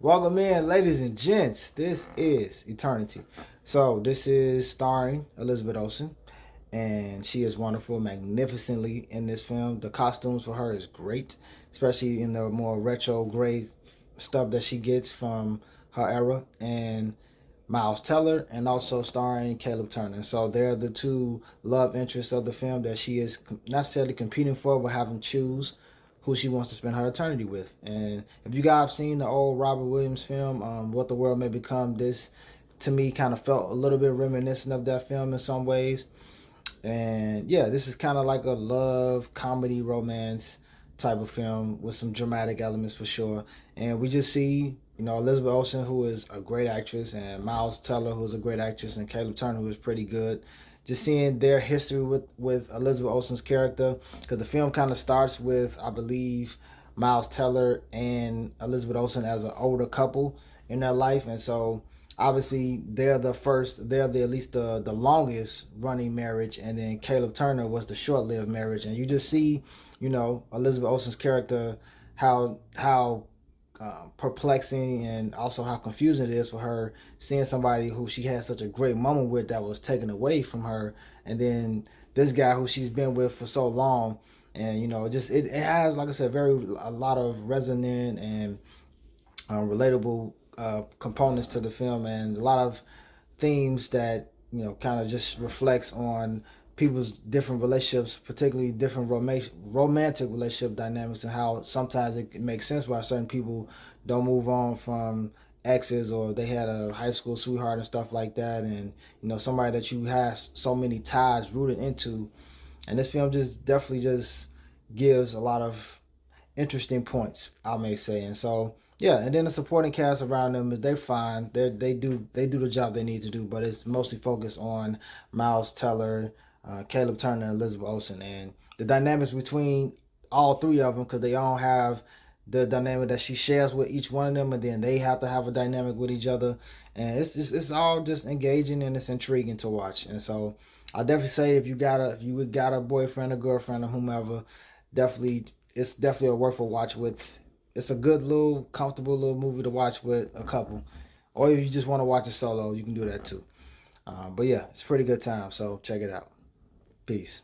Welcome in, ladies and gents. This is Eternity. So, this is starring Elizabeth Olsen, and she is wonderful, magnificently in this film. The costumes for her is great, especially in the more retro gray stuff that she gets from her era. And Miles Teller, and also starring Caleb Turner. So they're the two love interests of the film that she is not necessarily competing for, but having choose who she wants to spend her eternity with. And if you guys have seen the old Robert Williams film, What the World May Become, this to me kind of felt a little bit reminiscent of that film in some ways. And yeah, this is kind of like a love, comedy, romance type of film with some dramatic elements for sure. And we just see, Elizabeth Olsen, who is a great actress, and Miles Teller, who is a great actress, and Caleb Turner, who is pretty good. Just seeing their history with Elizabeth Olsen's character, because the film kind of starts with, I believe, Miles Teller and Elizabeth Olsen as an older couple in their life. And so obviously they're the at least the longest running marriage, and then Caleb Turner was the short-lived marriage. And you just see, Elizabeth Olsen's character, how perplexing and also how confusing it is for her seeing somebody who she had such a great moment with that was taken away from her, and then this guy who she's been with for so long. And it has, like I said, a lot of resonant and relatable components to the film, and a lot of themes that kind of just reflects on people's different relationships, particularly different romantic relationship dynamics, and how sometimes it makes sense why certain people don't move on from exes, or they had a high school sweetheart and stuff like that, and somebody that you have so many ties rooted into. And this film just definitely just gives a lot of interesting points, I may say. And so yeah, and then the supporting cast around them is they're fine. They do the job they need to do, but it's mostly focused on Miles Teller, Caleb Turner, and Elizabeth Olsen, and the dynamics between all three of them, because they all have the dynamic that she shares with each one of them, and then they have to have a dynamic with each other, and it's all just engaging, and it's intriguing to watch. And so I definitely say, if you got a boyfriend, a girlfriend, or whomever, definitely it's definitely a worth a watch with. It's a good little comfortable little movie to watch with a couple, or if you just want to watch it solo, you can do that too. But yeah, it's a pretty good time, so check it out. Peace.